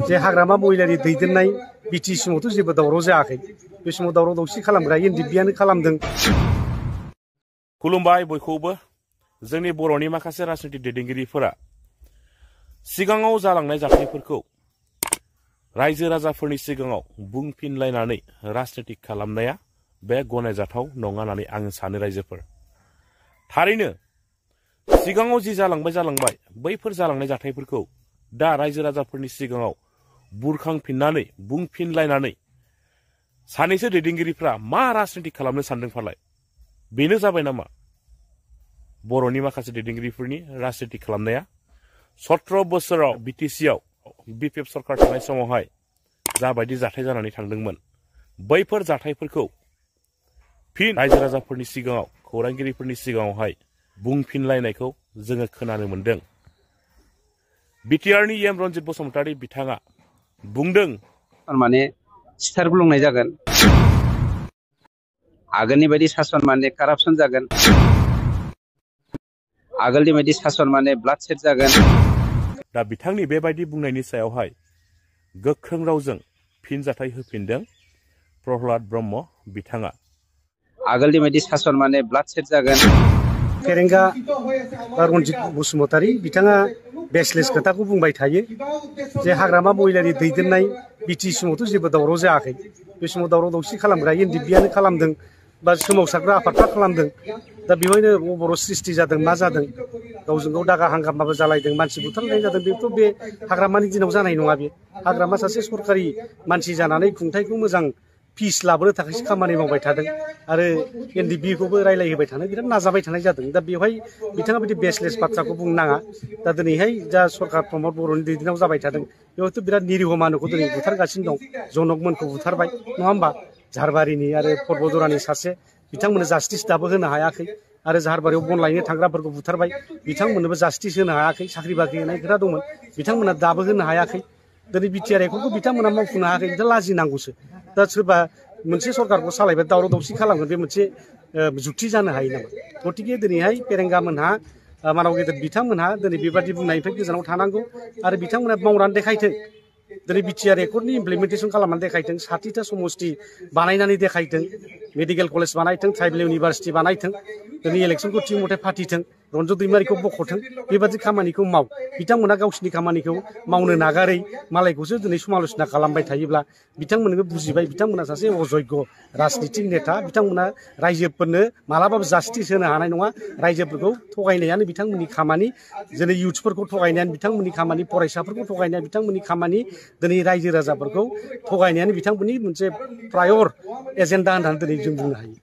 जे हाग्रामा महिलारि दैदेननाय बिटि समावथ' जेबो दावराव जायाखै बे समाव दावराव दावसि खालामग्रा एनडिएफबिआनो खालामदों। खुलुमबाय बयखौबो। जोंनि बर'नि माखासे राजनीतिक दैदेनगिरिफोरा सिगाङाव जालांनाय जाथायफोरखौ रायजो राजाफोरनि सिगाङाव बुंफिनलायनानै राजनीतिक खालामनाया बे गनायजाथाव नङा होननानै आं सानो। रायजोफोर थारैनो सिगाङाव जि जालांबाय बैफोर जालांनाय जाथायफोरखौ दा रायजो राजाफोरनि सिगाङाव बुरखांफिननानै बुंफिनलायनानै सानैसो दैदेनगिरिफ्रा मा राजनीतिक खालामनो सानदों फालाय? बेनो जाबाय नामा बर'नि माखासे दैदेनगिरिफोरनि राजनीतिक खालामनाया? 17 बोसोराव बिटिसिआव बिपिएफ सरकार थानाय समावहाय जाबायदि जाथाय जानानै थांदोंमोन बैफोर जाथायफोरखौ फिन रायजो राजाफोरनि सिगाङाव खौरांगिरिफोरनि सिगाङावहाय बुंफिनलायनायखौ जोङो खोनानो मोनदों। बिटिआरनि एम रनजित बसुमतारी बिथाङा बुंदों माने सिथार गुलुंनाय जागोन, आगोलनि बायदि सासन माने कारापसन जागोन, आगोलनि बायदि सासन माने ब्लाड सेट जागोन। दा बिथांनि बेबायदि बुंनायनि सायावहाय गोख्रों रावजों फिनजाथाय होफिनदों प्रह्लाद ब्रह्म बिथाङा। आगोलनि बायदि सासन माने ब्लाड सेट जागोन। फेरेंगा रनजित बसुमतारी बिथाङा बेसलेस खोथाखौ बुंबाय थायो जे हाग्रामा महिलारि दैदेननाय बिटि समावथ' जेबो दावराव जायाखै बे समाव दावराव दावसि खालामग्रा एनडिएफबिआनो खालामदों बा सोमावसारग्रा आफादफ्रा खालामदों। दा बेवहायनो बर' सृष्टि जादों, मा जादों, गावजों गाव दागा हांगामाबो जालायदों, मानसि बुथारनाय जादों। बेथ' बे हाग्रामानि दिनाव जानाय नङा। बे हाग्रामा सासे सरकारि मानसि जानानै खुंथायखौ मोजां पिस लाबोनो थाखायसो खामानि मावबाय थादों आरो एनडिएफबिखौबो रायलायहोबाय थानो बिराद नाजाबाय थानाय जादों। दा बेवहाय बिथाङा बिदि बेसलेस बाथ्राखौ बुंनो नाङा। दा दिनैहाय जा सरकार प्रमद बर'नि दैदेननायाव जाबाय थादों बेवहायथ' बिराद निरिह मानुखौ दिनै बुथारगासिनो दं। जनकमोनखौ बुथारबाय नङा होमबा? झारबारिनि आरो पर्बदरानि सासे बिथांमोननो जास्टिस दाबो होनो हायाखै आरो झारबारियाव बन लायनो थांग्राफोरखौ बुथारबाय, बिथांमोननोबो जास्टिस होनो हायाखै। साख्रि बाख्रि होनाय खोथा दंमोन, बिथांमोना दाबो होनो हायाखै। दिनै बिटिआर एकर्डखौ बिथांमोना मावफुंनो हायाखै। बिथां लाजिनांगौसो। दा सोरबा मोनसे सरकारखौ सालायबाय दावराव दावसि खालामगोन, बे मोनसे जुक्ति जानो हायो नामा? गतिके दिनैहाय फेरेंगामोनहा मानाव गेदेर बिथांमोनहा दिनै बेबादि बुंनायनिफ्राय गोजानाव थानांगौ आरो बिथांमोना मावनानै देखायथों। दिनै बिटिआर एकर्डनि इमप्लिमेन्टेसन खालामनानै देखायथों, 60टा समस्ति बानायनानै देखायथों, मेडिकेल कलेज बानायथों, ट्राइबेल इउनिभारसिटि बानायथों, दिनै इलेक्सनखौ थिग मथे फाथिथों, रन्जन दैमारिखौ बख'थों। बेबादि खामानिखौ माव। बिथांमोना गावसिनि खामानिखौ मावनो नागारै मालायखौसो दिनै समाल'सना खालामबाय थायोब्ला बिथांमोननोबो बुजिबाय बिथांमोना सासे अजय्ग राजनितिक नेता। बिथांमोना रायजोफोरनो मालाबाबो जास्टिस होनो हानाय नङा। रायजोफोरखौ थगायनायानो बिथांमोननि खामानि, दिनै इउथ्सफोरखौ थगायनायानो बिथांमोननि खामानि, फरायसाफोरखौ थगायनाया बिथांमोननि खामानि, दिनै रायजो राजाफोरखौ थगायनायानो बिथांमोननि मोनसे प्रायर एजेन्डा होननानै दिनै जों बुंनो हायो।